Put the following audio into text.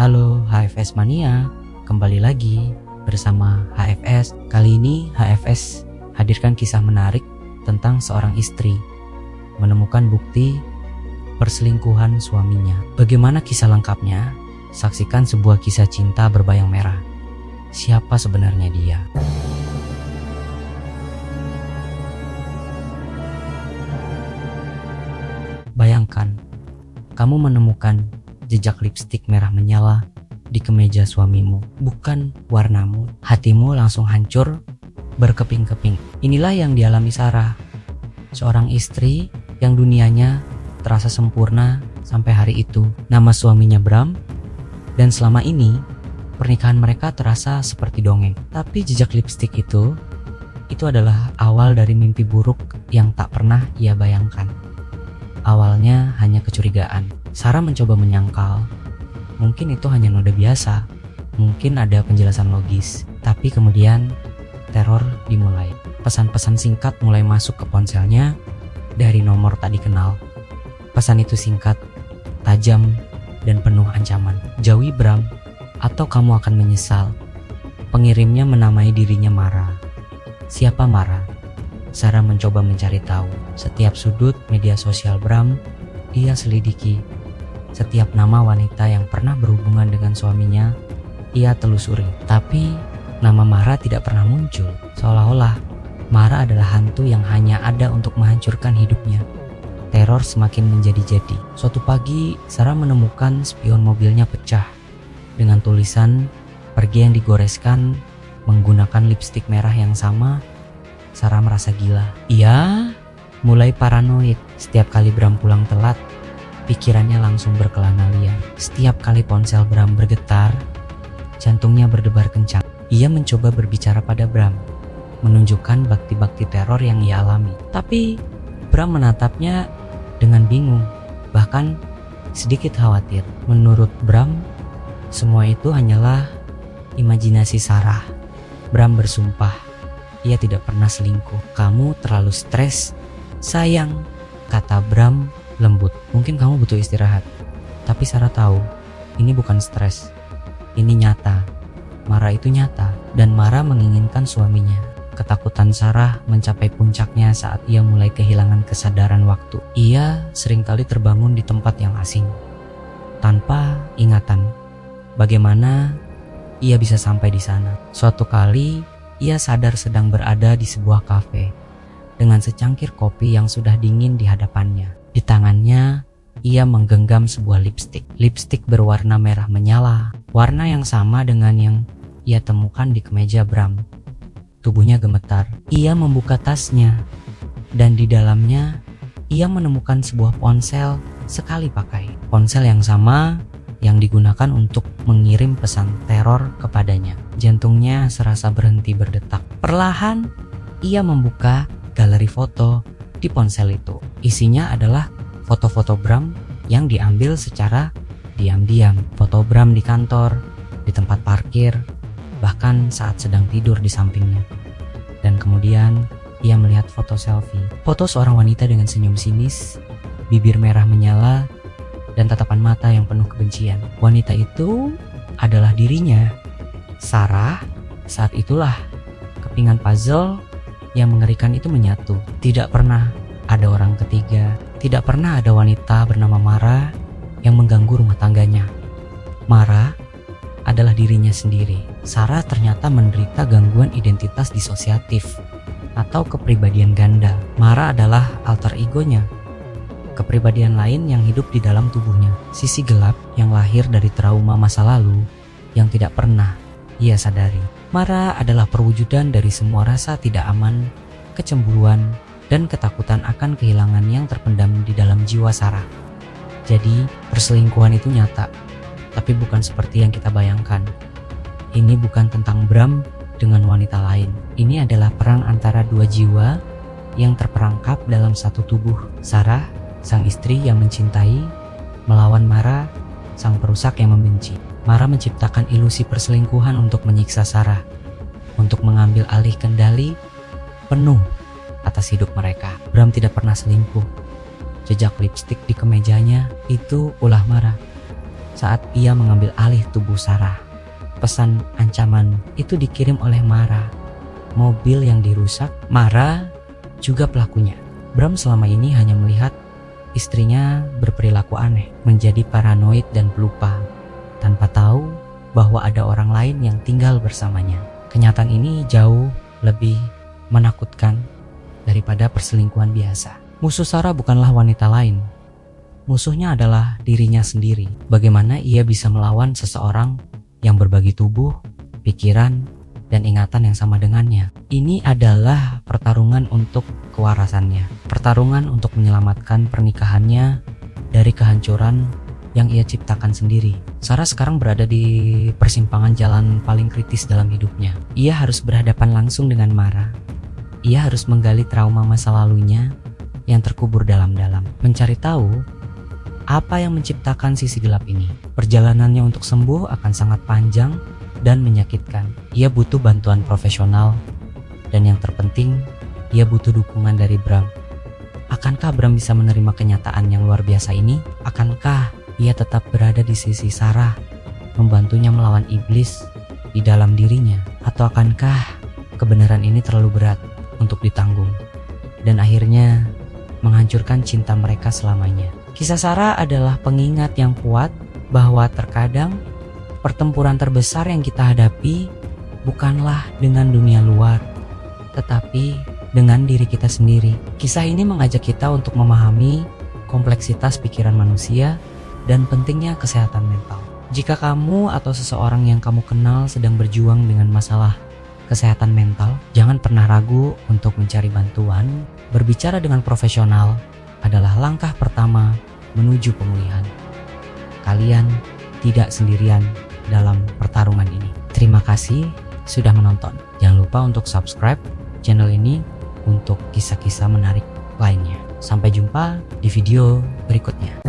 Halo HFS Mania, kembali lagi bersama HFS. Kali ini HFS hadirkan kisah menarik tentang seorang istri menemukan bukti perselingkuhan suaminya. Bagaimana kisah lengkapnya? Saksikan sebuah kisah cinta berbayang merah. Siapa sebenarnya dia? Bayangkan, kamu menemukan jejak lipstik merah menyala di kemeja suamimu. Bukan warnamu, hatimu langsung hancur berkeping-keping. Inilah yang dialami Sarah, seorang istri yang dunianya terasa sempurna sampai hari itu. Nama suaminya Bram, dan selama ini pernikahan mereka terasa seperti dongeng. Tapi jejak lipstik itu adalah awal dari mimpi buruk yang tak pernah ia bayangkan. Awalnya hanya kecurigaan. Sarah mencoba menyangkal, mungkin itu hanya noda biasa, mungkin ada penjelasan logis. Tapi kemudian teror dimulai. Pesan-pesan singkat mulai masuk ke ponselnya dari nomor tak dikenal. Pesan itu singkat, tajam, dan penuh ancaman. Jauhi Bram atau kamu akan menyesal. Pengirimnya menamai dirinya Mara. Siapa Mara? Sarah mencoba mencari tahu. Setiap sudut media sosial Bram ia selidiki. Setiap nama wanita yang pernah berhubungan dengan suaminya ia telusuri. Tapi nama Mara tidak pernah muncul. Seolah-olah Mara adalah hantu yang hanya ada untuk menghancurkan hidupnya. Teror semakin menjadi-jadi. Suatu pagi Sarah menemukan spion mobilnya pecah dengan tulisan pergi yang digoreskan menggunakan lipstik merah yang sama. Sarah merasa gila. Ia mulai paranoid. Setiap kali Bram pulang telat, pikirannya langsung berkelana liar. Setiap kali ponsel Bram bergetar, jantungnya berdebar kencang. Ia mencoba berbicara pada Bram, menunjukkan bakti-bakti teror yang ia alami. Tapi Bram menatapnya dengan bingung, bahkan sedikit khawatir. Menurut Bram, semua itu hanyalah imajinasi Sarah. Bram bersumpah ia tidak pernah selingkuh. Kamu terlalu stres, sayang, kata Bram lembut. Mungkin kamu butuh istirahat. Tapi Sarah tahu, ini bukan stres. Ini nyata. Mara itu nyata. Dan Mara menginginkan suaminya. Ketakutan Sarah mencapai puncaknya saat ia mulai kehilangan kesadaran waktu. Ia seringkali terbangun di tempat yang asing, tanpa ingatan bagaimana ia bisa sampai di sana. Suatu kali ia sadar sedang berada di sebuah kafe dengan secangkir kopi yang sudah dingin di hadapannya. Di tangannya ia menggenggam sebuah lipstik. Lipstik berwarna merah menyala, warna yang sama dengan yang ia temukan di kemeja Bram. Tubuhnya gemetar. Ia membuka tasnya dan di dalamnya ia menemukan sebuah ponsel sekali pakai. Ponsel yang sama yang digunakan untuk mengirim pesan teror kepadanya. Jantungnya serasa berhenti berdetak. Perlahan ia membuka galeri foto di ponsel itu. Isinya adalah foto-foto Bram yang diambil secara diam-diam. Foto Bram di kantor, di tempat parkir, bahkan saat sedang tidur di sampingnya. Dan kemudian ia melihat foto selfie. Foto seorang wanita dengan senyum sinis, bibir merah menyala, dan tatapan mata yang penuh kebencian. Wanita itu adalah dirinya, Sarah. Saat itulah kepingan puzzle yang mengerikan itu menyatu. Tidak pernah ada orang ketiga. Tidak pernah ada wanita bernama Mara yang mengganggu rumah tangganya. Mara adalah dirinya sendiri. Sarah ternyata menderita gangguan identitas disosiatif atau kepribadian ganda. Mara adalah alter egonya, kepribadian lain yang hidup di dalam tubuhnya. Sisi gelap yang lahir dari trauma masa lalu yang tidak pernah ia sadari. Mara adalah perwujudan dari semua rasa tidak aman, kecemburuan, dan ketakutan akan kehilangan yang terpendam di dalam jiwa Sarah. Jadi perselingkuhan itu nyata, tapi bukan seperti yang kita bayangkan. Ini bukan tentang Bram dengan wanita lain. Ini adalah perang antara dua jiwa yang terperangkap dalam satu tubuh. Sarah, sang istri yang mencintai, melawan Mara, sang perusak yang membenci. Mara menciptakan ilusi perselingkuhan untuk menyiksa Sarah, untuk mengambil alih kendali penuh atas hidup mereka. Bram tidak pernah selingkuh. Jejak lipstik di kemejanya itu ulah Mara. saat ia mengambil alih tubuh Sarah. Pesan ancaman itu dikirim oleh Mara. Mobil yang dirusak, Mara juga pelakunya. Bram selama ini hanya melihat istrinya berperilaku aneh, menjadi paranoid dan pelupa, tanpa tahu bahwa ada orang lain yang tinggal bersamanya. Kenyataan ini jauh lebih menakutkan daripada perselingkuhan biasa. Musuh Sarah bukanlah wanita lain. Musuhnya adalah dirinya sendiri. Bagaimana ia bisa melawan seseorang yang berbagi tubuh, pikiran, dan ingatan yang sama dengannya? Ini adalah pertarungan untuk kewarasannya. Pertarungan untuk menyelamatkan pernikahannya dari kehancuran yang ia ciptakan sendiri. Sarah sekarang berada di persimpangan jalan paling kritis dalam hidupnya. Ia harus berhadapan langsung dengan Mara. Ia harus menggali trauma masa lalunya yang terkubur dalam-dalam. Mencari tahu apa yang menciptakan sisi gelap ini. Perjalanannya untuk sembuh akan sangat panjang dan menyakitkan. Ia butuh bantuan profesional, dan yang terpenting, ia butuh dukungan dari Bram. Akankah Bram bisa menerima kenyataan yang luar biasa ini? Akankah ia tetap berada di sisi Sarah, membantunya melawan iblis di dalam dirinya? Atau akankah kebenaran ini terlalu berat untuk ditanggung, dan akhirnya menghancurkan cinta mereka selamanya? Kisah Sarah adalah pengingat yang kuat bahwa terkadang pertempuran terbesar yang kita hadapi bukanlah dengan dunia luar, tetapi dengan diri kita sendiri. Kisah ini mengajak kita untuk memahami kompleksitas pikiran manusia dan pentingnya kesehatan mental. Jika kamu atau seseorang yang kamu kenal sedang berjuang dengan masalah kesehatan mental, jangan pernah ragu untuk mencari bantuan. Berbicara dengan profesional adalah langkah pertama menuju pemulihan. Kalian tidak sendirian dalam pertarungan ini. Terima kasih sudah menonton. Jangan lupa untuk subscribe channel ini untuk kisah-kisah menarik lainnya. Sampai jumpa di video berikutnya.